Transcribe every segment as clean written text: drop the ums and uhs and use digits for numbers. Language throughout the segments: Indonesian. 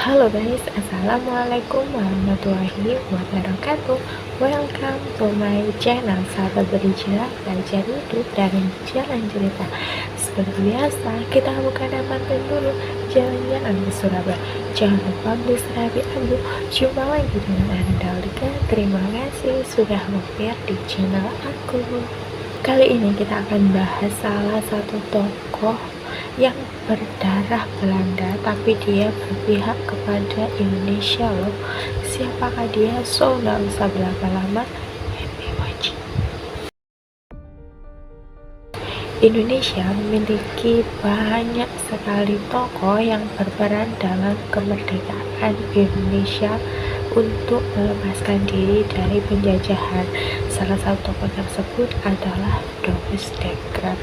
Halo guys, assalamualaikum warahmatullahi wabarakatuh. Welcome to my channel Sahabat Berhijrah, Belajar Hidup dari Jalan Cerita. Seperti biasa, kita bukan mantan dulu jalan-jalan ke Surabaya. Jangan lupa beli serabi abu. Jumpa lagi dengan Anda Alika. Terima kasih sudah mampir di channel aku. Kali ini kita akan bahas salah satu tokoh yang berdarah Belanda tapi dia berpihak kepada Indonesia loh. Siapakah dia? So nggak usah berlama-lama, happy watching. Indonesia memiliki banyak sekali tokoh yang berperan dalam kemerdekaan Indonesia untuk melepaskan diri dari penjajahan. Salah satu tokoh tersebut adalah Douwe Dekker.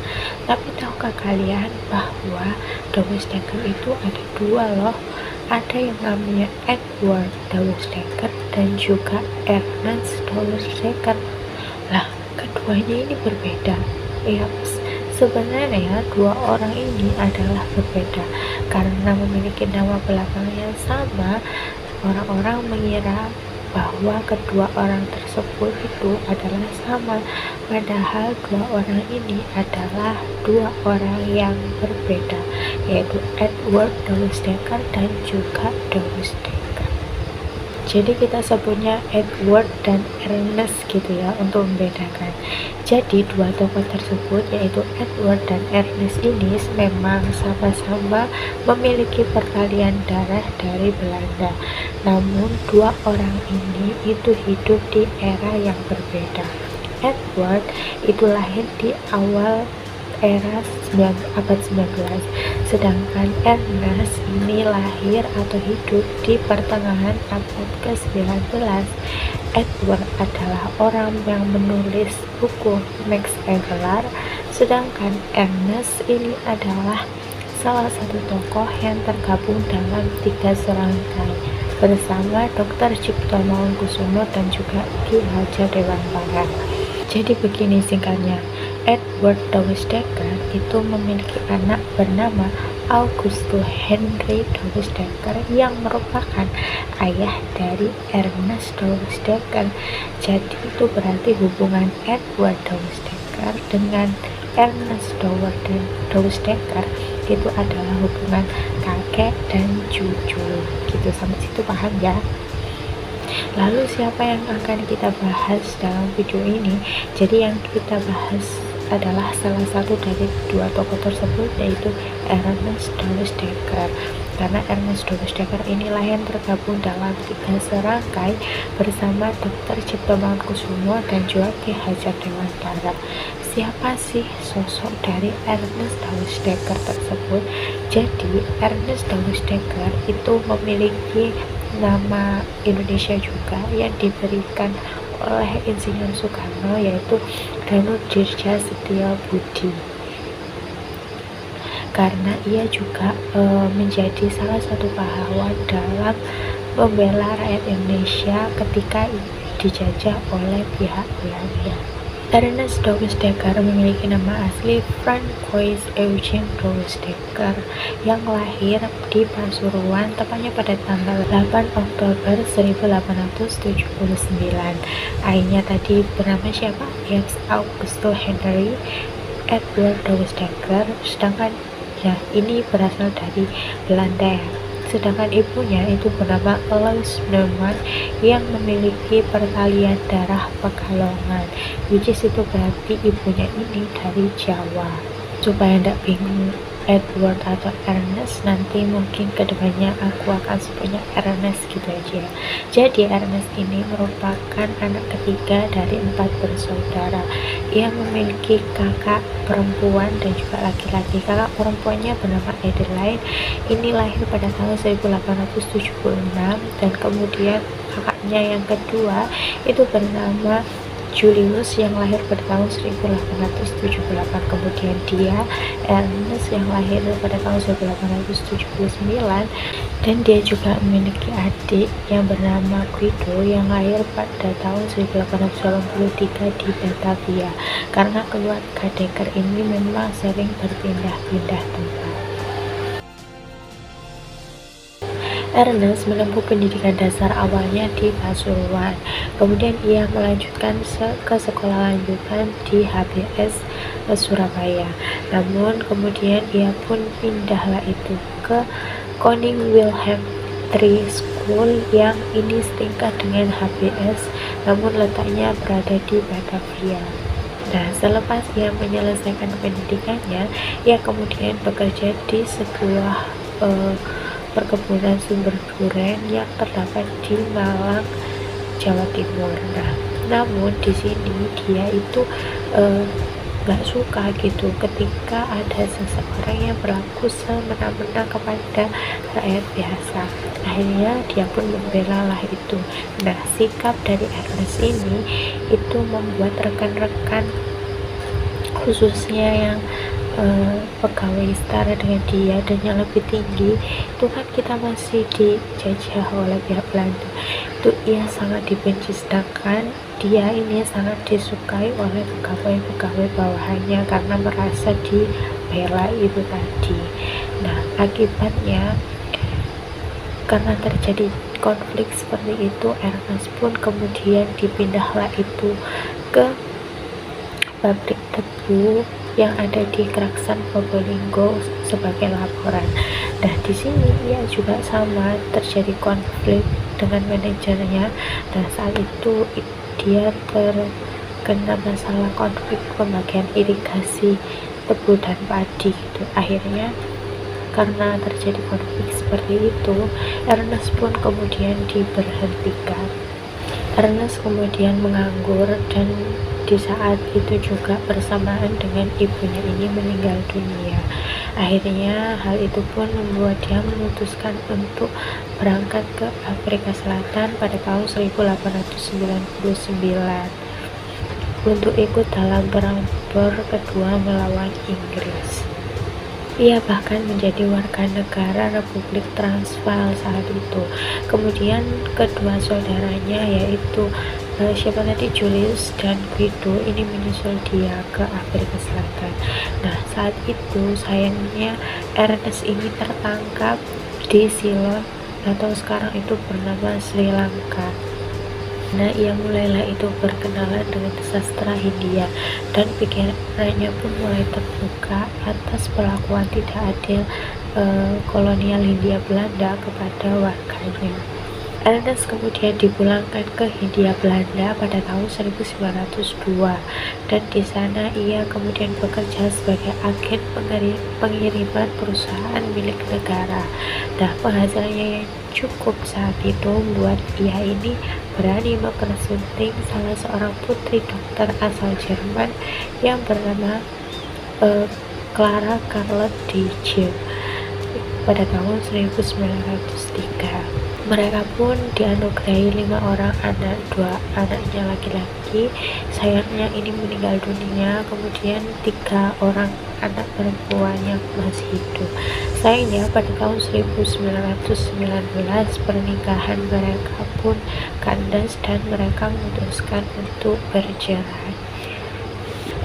Tapi tahukah kalian bahwa Douwe Dekker itu ada dua loh? Ada yang namanya Edward Douwe Dekker dan juga Ernest Douwe Dekker. Lah, keduanya ini berbeda. Yaps, sebenarnya dua orang ini adalah berbeda karena memiliki nama belakang yang sama. Orang-orang mengira bahwa kedua orang tersebut itu adalah sama, padahal dua orang ini adalah dua orang yang berbeda, yaitu Edward Douwe Dekker dan juga Douwe Dekker. Jadi kita sebutnya Edward dan Ernest gitu ya untuk membedakan. Jadi dua tokoh tersebut yaitu Edward dan Ernest ini memang sama-sama memiliki peralihan darah dari Belanda. Namun dua orang ini itu hidup di era yang berbeda. Edward itu lahir di awal era abad 19, sedangkan Ernest ini lahir atau hidup di pertengahan abad ke-19. Edward adalah orang yang menulis buku Max Havelaar, sedangkan Ernest ini adalah salah satu tokoh yang tergabung dalam 3 serangkai bersama Dr. Cipto Mangunkusumo dan juga Ki Hajar Dewantara. Jadi begini singkatnya, Edward Douwe Dekker itu memiliki anak bernama Augustus Henry Douwe Dekker yang merupakan ayah dari Ernest Douwe Dekker. Jadi itu berarti hubungan Edward Douwe Dekker dengan Ernest Douwe Dekker itu adalah hubungan kakek dan cucu gitu. Sampai situ paham ya? Lalu siapa yang akan kita bahas dalam video ini? Jadi yang kita bahas adalah salah satu dari dua tokoh tersebut, yaitu Ernest Douwe Dekker. Karena Ernest Douwe Dekker inilah yang tergabung dalam 3 serangkai bersama Dr. Cipto Mangunkusumo dan juga Ki Hajar Dewantara. Siapa sih sosok dari Ernest Douwe Dekker tersebut? Jadi Ernest Douwe Dekker itu memiliki nama Indonesia juga yang diberikan oleh Insinyur Soekarno, yaitu Danur Dirja Setiabudi, karena ia juga menjadi salah satu pahlawan dalam membela rakyat Indonesia ketika dijajah oleh pihak Belanda. Ernest Douwe Dekker memiliki nama asli Francois Eugene Douwe Dekker yang lahir di Pasuruan tepatnya pada tanggal 8 Oktober 1879. Ayahnya tadi bernama siapa? Yes, Augustus Henry Edward Douwe Dekker, sedangkan ya ini berasal dari Belanda ya. Sedangkan ibunya itu bernama Alois Neumann yang memiliki peralihan darah Pekalongan, which is itu berarti ibunya ini dari Jawa. Supaya tidak bingung Edward atau Ernest, nanti mungkin kedepannya aku akan sebutnya Ernest gitu aja. Jadi Ernest ini merupakan anak ketiga dari 4 bersaudara. Ia memiliki kakak perempuan dan juga laki-laki. Kakak perempuannya bernama Adelaide, ini lahir pada tahun 1876, dan kemudian kakaknya yang kedua itu bernama Julius yang lahir pada tahun 1878. Kemudian dia Ernest yang lahir pada tahun 1879, dan dia juga memiliki adik yang bernama Guido yang lahir pada tahun 1883 di Batavia. Karena keluarga Dekker ini memang sering berpindah-pindah tempat. Ernest menempuh pendidikan dasar awalnya di Pasuruan, kemudian ia melanjutkan ke sekolah lanjutan di HBS Surabaya. Namun kemudian ia pun pindahlah itu ke Koning Wilhelm III School yang ini setingkat dengan HBS, namun letaknya berada di Batavia. Nah, selepas ia menyelesaikan pendidikannya, ia kemudian bekerja di sebuah perkebunan sumber duren yang terdapat di Malang, Jawa Timur. Nah, namun di sini dia itu nggak suka gitu ketika ada seseorang yang berlaku semena-mena kepada rakyat biasa. Akhirnya dia pun membela lah itu. Nah, sikap dari Ernest ini itu membuat rekan-rekan khususnya yang pegawai setara dengan dia dan yang lebih tinggi itu kan kita masih dijajah oleh pihak Belanda, itu ia sangat dibenci, sedangkan dia ini sangat disukai oleh pegawai-pegawai bawahannya karena merasa dibela itu tadi. Nah, akibatnya karena terjadi konflik seperti itu, Ernest pun kemudian dipindahlah itu ke pabrik tebu yang ada di Kraksan Probolinggo sebagai laporan. Nah, di sini ia juga sama terjadi konflik dengan manajernya. Dan saat itu dia terkena masalah konflik pembagian irigasi tebu dan padi gitu. Akhirnya karena terjadi konflik seperti itu, Ernest pun kemudian diberhentikan. Ernest kemudian menganggur dan di saat itu juga bersamaan dengan ibunya ini meninggal dunia. Akhirnya hal itu pun membuat dia memutuskan untuk berangkat ke Afrika Selatan pada tahun 1899 untuk ikut dalam perang Boer kedua melawan Inggris. Ia bahkan menjadi warga negara Republik Transvaal saat itu. Kemudian kedua saudaranya yaitu siapa tadi, Julius dan Guido ini menyusul dia ke Afrika Selatan. Nah, saat itu sayangnya Ernest ini tertangkap di Ceylon atau sekarang itu bernama Sri Lanka. Nah, ia mulailah itu berkenalan dengan sastra Hindia dan pikirannya pun mulai terbuka atas perlakuan tidak adil kolonial Hindia Belanda kepada warganya. Ernest kemudian dipulangkan ke Hindia Belanda pada tahun 1902 dan di sana ia kemudian bekerja sebagai agen pengiriman perusahaan milik negara. Nah, penghasilannya yang cukup saat itu membuat ia ini berani mempersunting salah seorang putri dokter asal Jerman yang bernama Clara Charlotte de Gil pada tahun 1903. Mereka pun dianugerahi 5 orang anak, 2 anaknya laki-laki. Sayangnya ini meninggal dunia, kemudian 3 orang anak perempuannya masih hidup. Sayangnya pada tahun 1919 pernikahan mereka pun kandas dan mereka memutuskan untuk bercerai.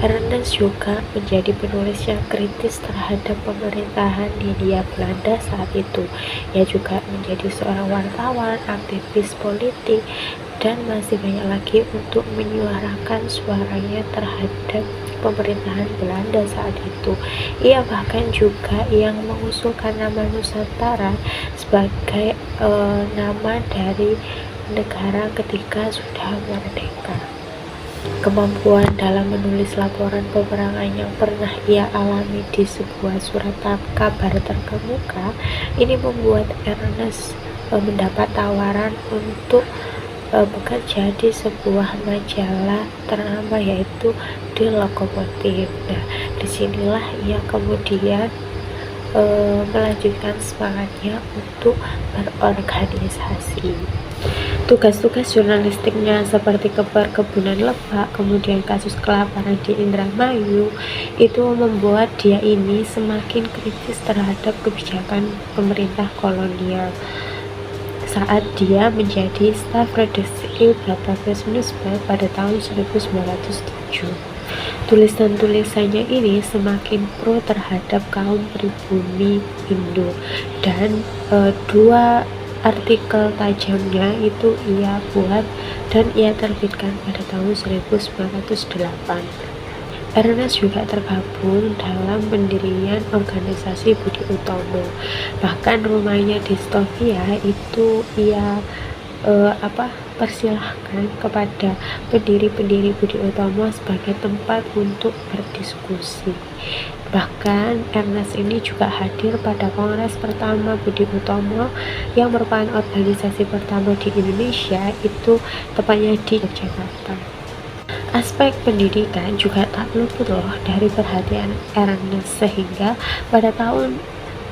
Ernest juga menjadi penulis yang kritis terhadap pemerintahan Hindia Belanda saat itu. Ia juga menjadi seorang wartawan, aktivis politik, dan masih banyak lagi untuk menyuarakan suaranya terhadap pemerintahan Belanda saat itu. Ia bahkan juga yang mengusulkan nama Nusantara sebagai nama dari negara ketika sudah merdeka. Kemampuan dalam menulis laporan peperangan yang pernah ia alami di sebuah surat kabar terkemuka ini membuat Ernest mendapat tawaran untuk bekerja di sebuah majalah ternama yaitu The Locomotive. Nah, disinilah ia kemudian melanjutkan semangatnya untuk berorganisasi. Tugas-tugas jurnalistiknya seperti perkebunan lebak, kemudian kasus kelaparan di Indramayu, itu membuat dia ini semakin kritis terhadap kebijakan pemerintah kolonial. Saat dia menjadi staf redaksi Batavia Newspaper pada tahun 1907. Tulisan-tulisannya ini semakin pro terhadap kaum pribumi Indo dan dua artikel tajamnya itu ia buat dan ia terbitkan pada tahun 1908. Ernest juga tergabung dalam pendirian organisasi Budi Utomo. Bahkan rumahnya di Stovia itu ia persilahkan kepada pendiri-pendiri Budi Utomo sebagai tempat untuk berdiskusi. Bahkan Ernest ini juga hadir pada Kongres pertama Budi Utomo yang merupakan organisasi pertama di Indonesia, itu tepatnya di Yogyakarta. Aspek pendidikan juga tak luput loh dari perhatian Ernest, sehingga pada tahun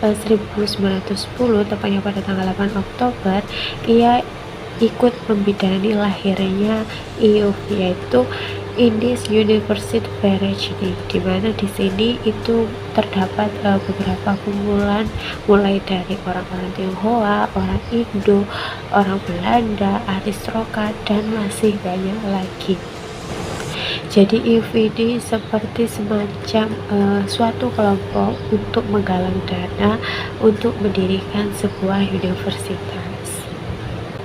1910, tepatnya pada tanggal 8 Oktober, ia ikut membidani lahirnya IUF, yaitu Indies University Varechny, di mana di sini itu terdapat beberapa kumpulan mulai dari orang-orang Tionghoa, orang Indo, orang Belanda, aristokrat, dan masih banyak lagi. Jadi IUF ini seperti semacam suatu kelompok untuk menggalang dana untuk mendirikan sebuah universitas.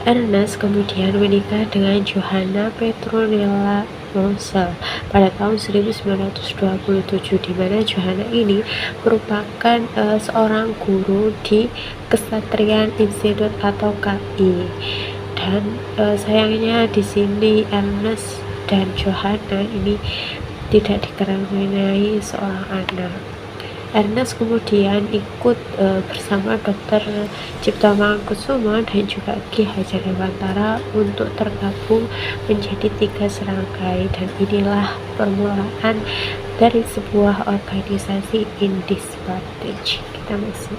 Ernest kemudian menikah dengan Johanna Petronella Mosel pada tahun 1927, di mana Johanna ini merupakan seorang guru di Kesatrian Institute atau KI. Dan sayangnya di sini Ernest dan Johanna ini tidak dikaruniai seorang anak. Ernest kemudian ikut bersama Dr. Cipto Mangunkusumo dan juga Ki Hajar Dewantara untuk tergabung menjadi 3 serangkai, dan inilah permulaan dari sebuah organisasi Indies Partage. Kita masih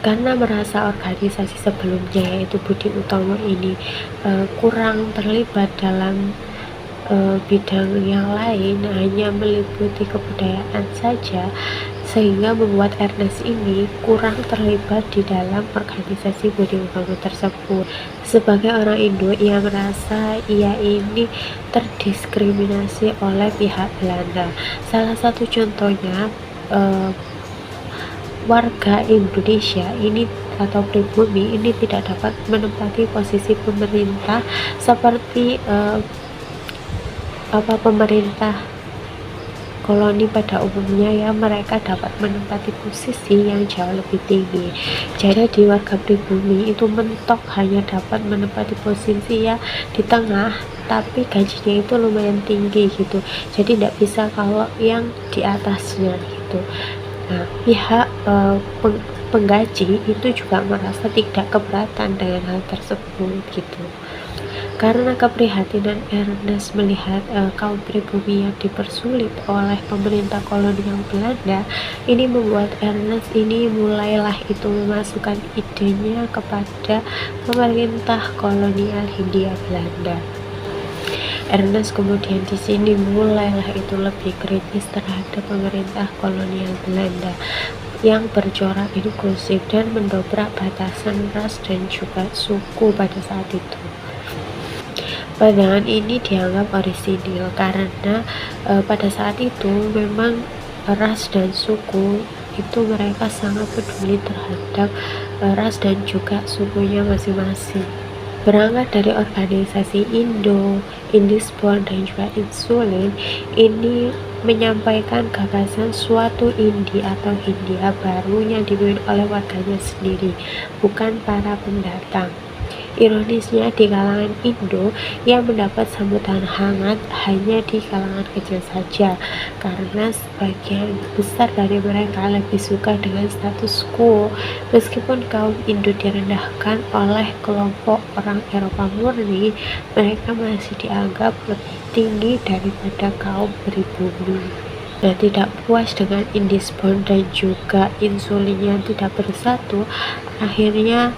karena merasa organisasi sebelumnya yaitu Budi Utomo ini kurang terlibat dalam bidang yang lain, hanya meliputi kebudayaan saja, sehingga membuat Ernest ini kurang terlibat di dalam organisasi Budi Utomo tersebut. Sebagai orang Indo, ia merasa ia ini terdiskriminasi oleh pihak Belanda. Salah satu contohnya, warga Indonesia ini atau pribumi ini tidak dapat menempati posisi pemerintah seperti pemerintah koloni pada umumnya, ya mereka dapat menempati posisi yang jauh lebih tinggi. Jadi di warga pribumi itu mentok hanya dapat menempati posisi ya di tengah, tapi gajinya itu lumayan tinggi gitu, jadi tidak bisa kalau yang di atasnya gitu. Nah, pihak penggaji itu juga merasa tidak keberatan dengan hal tersebut gitu. Karena keprihatinan Ernest melihat kaum pribumi yang dipersulit oleh pemerintah kolonial Belanda, ini membuat Ernest ini mulailah itu memasukkan idenya kepada pemerintah kolonial Hindia Belanda. Ernest kemudian di sini mulailah itu lebih kritis terhadap pemerintah kolonial Belanda yang bercorak inklusif dan mendobrak batasan ras dan juga suku pada saat itu. Pandangan ini dianggap orisinil karena pada saat itu memang ras dan suku itu mereka sangat peduli terhadap ras dan juga sukunya masing-masing. Berangkat dari organisasi Indiesport dan juga Insulin, ini menyampaikan gagasan suatu Indi atau Hindia baru yang dipimpin oleh warganya sendiri, bukan para pendatang. Ironisnya, di kalangan Indo yang mendapat sambutan hangat hanya di kalangan kecil saja, karena sebagian besar dari mereka lebih suka dengan status quo. Meskipun kaum Indo direndahkan oleh kelompok orang Eropa murni, mereka masih dianggap lebih tinggi daripada kaum pribumi. Nah, tidak puas dengan Indiesport dan juga Insulin yang tidak bersatu, akhirnya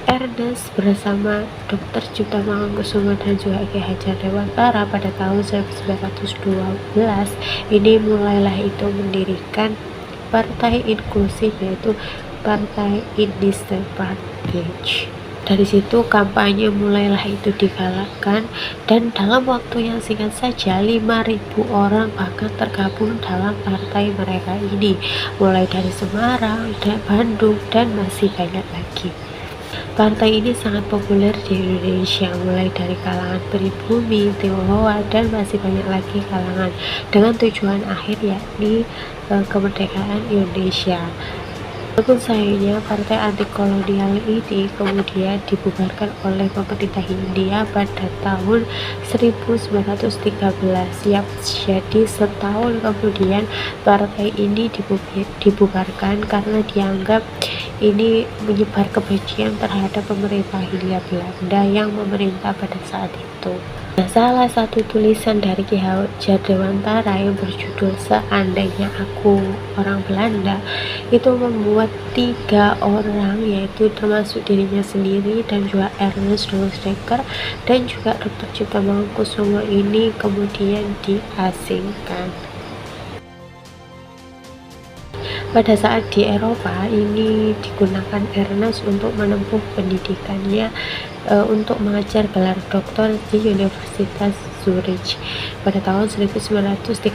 Ernest bersama Dr. Cipto Mangunkusumo dan juga Ki Hajar Dewantara pada tahun 1912 ini mulailah itu mendirikan partai inklusif, yaitu Partai Indies Partage. Dari situ kampanye mulailah itu digalakan, dan dalam waktu yang singkat saja 5.000 orang bahkan tergabung dalam partai mereka ini, mulai dari Semarang dan Bandung dan masih banyak lagi. Partai ini sangat populer di Indonesia, mulai dari kalangan pribumi, Tionghoa, dan masih banyak lagi kalangan, dengan tujuan akhir yakni kemerdekaan Indonesia. Walaupun sayangnya, partai anti-kolonial ini kemudian dibubarkan oleh pemerintah Hindia pada tahun 1913. Jadi setahun kemudian partai ini dibubarkan karena dianggap ini menyebar kebencian terhadap pemerintah Hindia Belanda yang memerintah pada saat itu. Nah, salah satu tulisan dari Ki Hadjadewantara yang berjudul Seandainya Aku Orang Belanda itu membuat 3 orang, yaitu termasuk dirinya sendiri dan juga Ernest Rosdekker dan juga Dr. Cipto Mangunkusumo ini kemudian diasingkan. Pada saat di Eropa ini digunakan Ernest untuk menempuh pendidikannya untuk mengajar gelar doktor di Universitas Zurich pada tahun 1913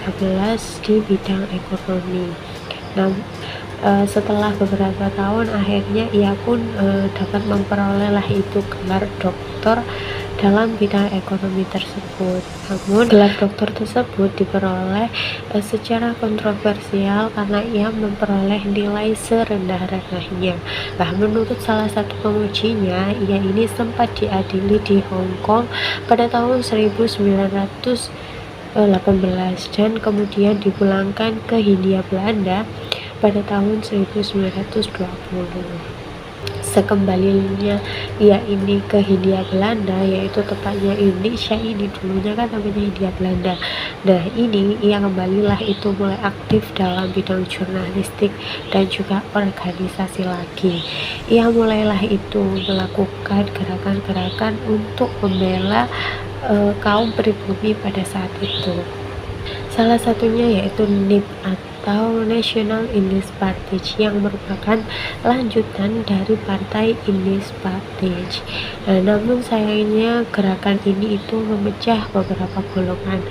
di bidang ekonomi. Nah, setelah beberapa tahun akhirnya ia pun dapat memperoleh itu gelar doktor dalam bidang ekonomi tersebut. Namun gelar doktor tersebut diperoleh secara kontroversial karena ia memperoleh nilai serendah-rendahnya. Nah, menurut salah satu pengujinya, ia ini sempat diadili di Hong Kong pada tahun 1918 dan kemudian dipulangkan ke Hindia Belanda pada tahun 1920. Sekembalinya ia ini ke Hindia Belanda, yaitu tepatnya Indonesia ini dulunya kan namanya Hindia Belanda. Nah, ini ia kembalilah itu mulai aktif dalam bidang jurnalistik dan juga organisasi lagi. Ia mulailah itu melakukan gerakan-gerakan untuk membela kaum pribumi pada saat itu. Salah satunya yaitu NIP atau National Indist Party yang merupakan lanjutan dari partai Indist Party. Namun sayangnya gerakan ini itu memecah beberapa golongan,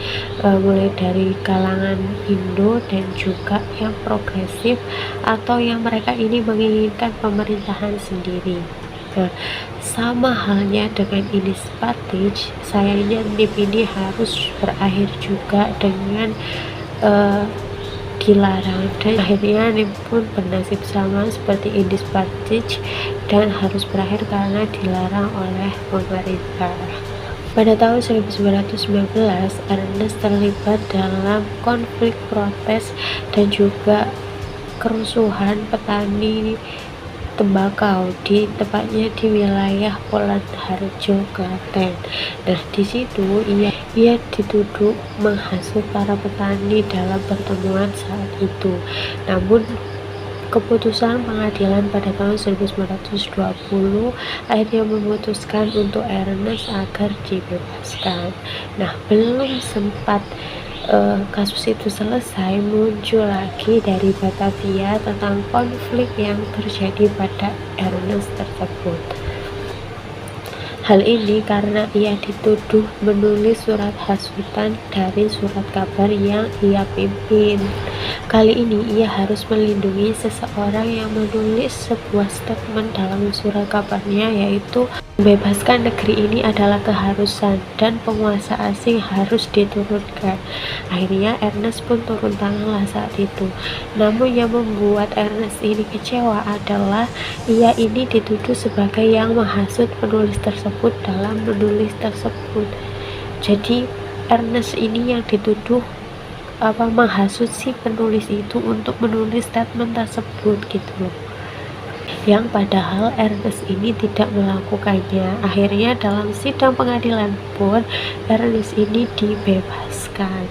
mulai dari kalangan Indo dan juga yang progresif atau yang mereka ini menginginkan pemerintahan sendiri. Nah, sama halnya dengan Indist Party, sayangnya NIP ini harus berakhir juga dengan dilarang, dan akhirnya NIP pun bernasib sama seperti Indist Party dan harus berakhir karena dilarang oleh pemerintah. Pada tahun 1919, Ernest terlibat dalam konflik protes dan juga kerusuhan petani tembakau tepatnya di wilayah Polanharjo, Klaten. Nah, di situ ia dituduh menghasut para petani dalam pertemuan saat itu. Namun keputusan pengadilan pada tahun 1920 akhirnya memutuskan untuk Ernest agar dibebaskan. Nah, belum sempat kasus itu selesai, muncul lagi dari Batavia tentang konflik yang terjadi pada Ernest tersebut. Hal ini karena ia dituduh menulis surat hasutan dari surat kabar yang ia pimpin. Kali ini ia harus melindungi seseorang yang menulis sebuah statement dalam surat kabarnya, yaitu membebaskan negeri ini adalah keharusan dan penguasa asing harus diturunkan. Akhirnya Ernest pun turun tanganlah saat itu. Namun yang membuat Ernest ini kecewa adalah ia ini dituduh sebagai yang menghasut penulis tersebut dalam menulis tersebut. Jadi Ernest ini yang dituduh menghasut si penulis itu untuk menulis statement tersebut gitu loh, yang padahal Ernest ini tidak melakukannya. Akhirnya dalam sidang pengadilan pun Ernest ini dibebaskan.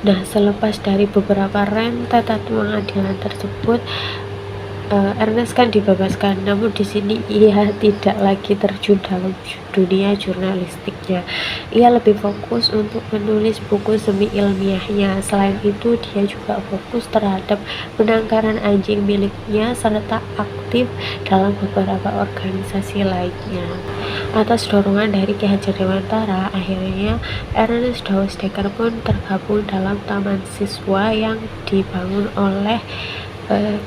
Nah, selepas dari beberapa rentetan pengadilan tersebut, Ernest kan dibebaskan, namun di sini ia tidak lagi terjun dalam dunia jurnalistiknya. Ia lebih fokus untuk menulis buku semi ilmiahnya. Selain itu, dia juga fokus terhadap penangkaran anjing miliknya serta aktif dalam beberapa organisasi lainnya. Atas dorongan dari Ki Hajar Dewantara, akhirnya Ernest Dawes-Dekker pun tergabung dalam taman siswa yang dibangun oleh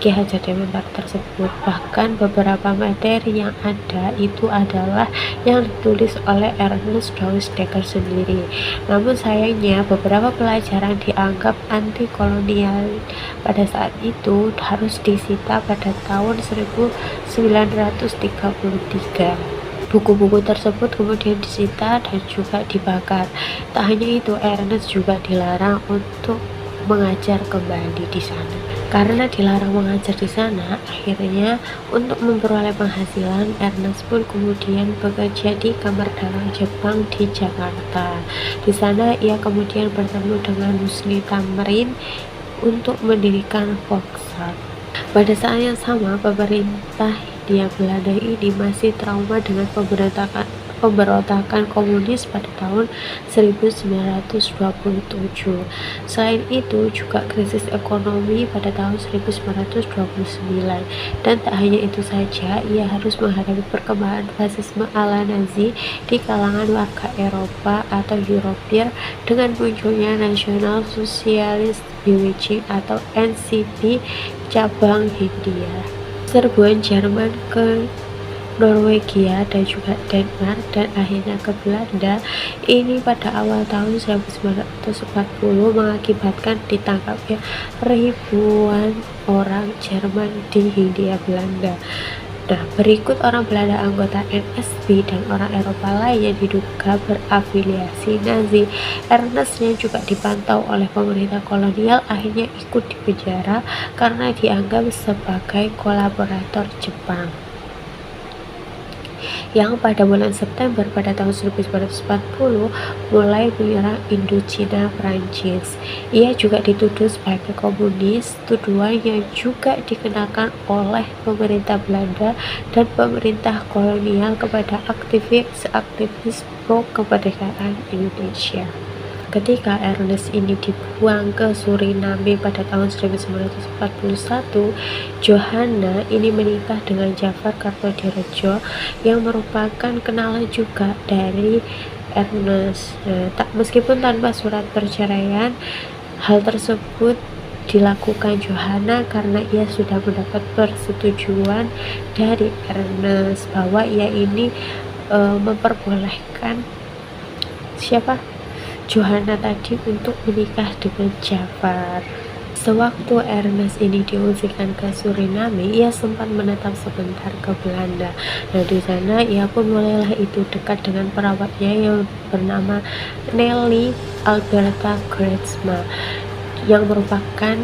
Ki Hajar Dewantara tersebut. Bahkan beberapa materi yang ada itu adalah yang ditulis oleh Ernest Dawes-Dekker sendiri. Namun sayangnya beberapa pelajaran dianggap anti kolonial pada saat itu harus disita pada tahun 1933. Buku-buku tersebut kemudian disita dan juga dibakar. Tak hanya itu, Ernest juga dilarang untuk mengajar kembali di sana. Karena dilarang mengajar di sana, akhirnya untuk memperoleh penghasilan, Ernest pun kemudian bekerja di Kamar Dagang Jepang di Jakarta. Di sana ia kemudian bertemu dengan Husni Tamrin untuk mendirikan Foxtrot. Pada saat yang sama, pemerintah Hindia Belanda ini masih trauma dengan pemberontakan komunis pada tahun 1927. Selain itu juga krisis ekonomi pada tahun 1929. Dan tak hanya itu saja, ia harus menghadapi perkembangan fasisme ala Nazi di kalangan warga Eropa atau Europeer dengan munculnya Nasional Sosialis Beweging atau NCB cabang Hindia. Serbuan Jerman ke Norwegia dan juga Denmark dan akhirnya ke Belanda ini pada awal tahun 1940 mengakibatkan ditangkapnya ribuan orang Jerman di Hindia Belanda. Nah, berikut orang Belanda anggota NSB dan orang Eropa lain yang diduga berafiliasi Nazi. Ernest yang juga dipantau oleh pemerintah kolonial akhirnya ikut dipenjara karena dianggap sebagai kolaborator Jepang, yang pada bulan September pada tahun 1940 mulai menyerang Indochina Prancis. Ia juga dituduh sebagai komunis, tuduhan yang juga dikenakan oleh pemerintah Belanda dan pemerintah kolonial kepada aktivis pro kemerdekaan Indonesia. Ketika Ernest ini dibuang ke Suriname pada tahun 1941, Johanna ini menikah dengan Jafar Kartodirejo yang merupakan kenalan juga dari Ernest. Meskipun tanpa surat perceraian, hal tersebut dilakukan Johanna karena ia sudah mendapat persetujuan dari Ernest bahwa ia ini memperbolehkan Johanna tadi untuk menikah dengan Jafar. Sewaktu Ernest ini diungsikan ke Suriname, ia sempat menetap sebentar ke Belanda. Nah, di sana ia pun mulailah itu dekat dengan perawatnya yang bernama Nelly Alberta Greitzma, yang merupakan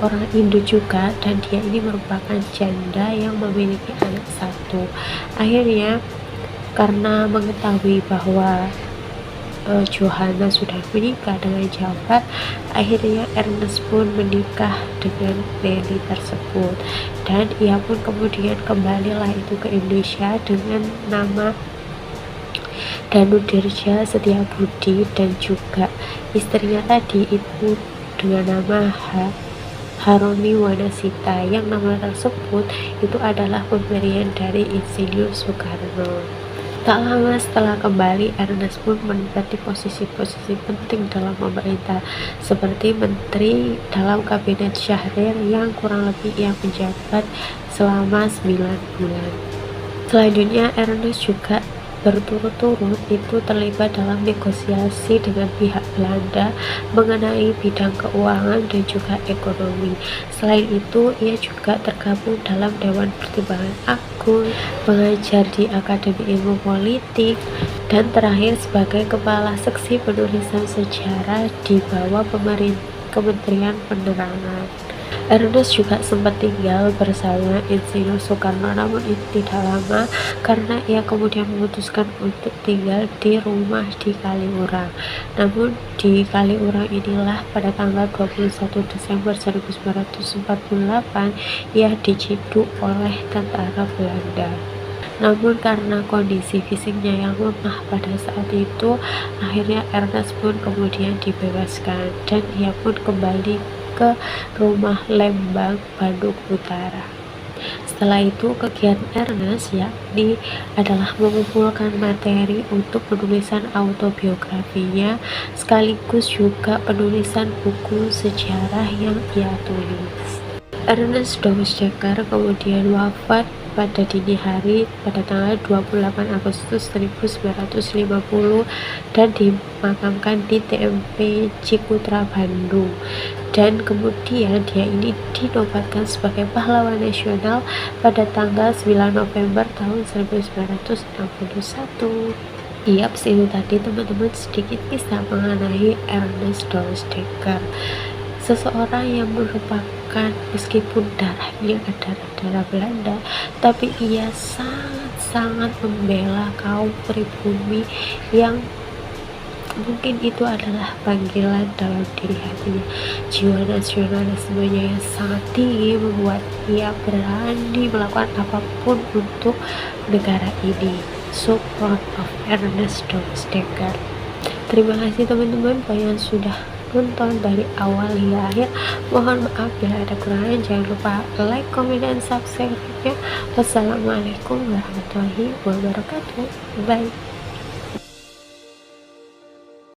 orang Indo juga, dan dia ini merupakan janda yang memiliki anak satu. Akhirnya karena mengetahui bahwa Johanna sudah menikah dengan Jafar, akhirnya Ernest pun menikah dengan Nelly tersebut, dan ia pun kemudian kembalilah itu ke Indonesia dengan nama Danudirja Setiabudi, dan juga istrinya tadi itu dengan nama Haromi Wanasita, yang nama tersebut itu adalah pemberian dari Insinyur Soekarno. Tak lama setelah kembali, Ernest pun menempati posisi-posisi penting dalam pemerintah, seperti menteri dalam kabinet Syahrir yang kurang lebih ia menjabat selama 9 bulan. Selanjutnya, Ernest juga berturut-turut itu terlibat dalam negosiasi dengan pihak Belanda mengenai bidang keuangan dan juga ekonomi. Selain itu, ia juga tergabung dalam Dewan Pertimbangan Agung, mengajar di Akademi Ilmu Politik, dan terakhir sebagai kepala seksi penulisan sejarah di bawah Kementerian Penerangan. Ernest juga sempat tinggal bersama Insinyur Soekarno, namun itu tidak lama karena ia kemudian memutuskan untuk tinggal di rumah di Kaliurang. Namun di Kaliurang inilah pada tanggal 21 Desember 1948 ia diciduk oleh tentara Belanda. Namun karena kondisi fisiknya yang lemah pada saat itu, akhirnya Ernest pun kemudian dibebaskan dan ia pun kembali ke rumah Lembang, Bandung Utara. Setelah itu, kegiatan Ernest yakni adalah mengumpulkan materi untuk penulisan autobiografinya sekaligus juga penulisan buku sejarah yang ia tulis. Ernest Dowsteker kemudian wafat pada dini hari pada tanggal 28 Agustus 1950 dan dimakamkan di TMP Cikutra, Bandung. Dan kemudian dia ini dinobatkan sebagai pahlawan nasional pada tanggal 9 November tahun 1961. Yap, itu tadi teman-teman sedikit kisah mengenai Ernest Dowsteker, seseorang yang merupakan meskipun darahnya adalah darah Belanda, tapi ia sangat-sangat membela kaum pribumi yang mungkin itu adalah panggilan dalam diri hatinya. Jiwa nasionalismenya yang sangat tinggi membuat ia berani melakukan apapun untuk negara ini. So proud of Ernest Dowsteker. Terima kasih teman-teman yang sudah nonton dari awal hingga akhir. Mohon maaf bila ada kekurangan. Jangan lupa like, comment, dan subscribe-nya. Wassalamualaikum warahmatullahi wabarakatuh. Bye.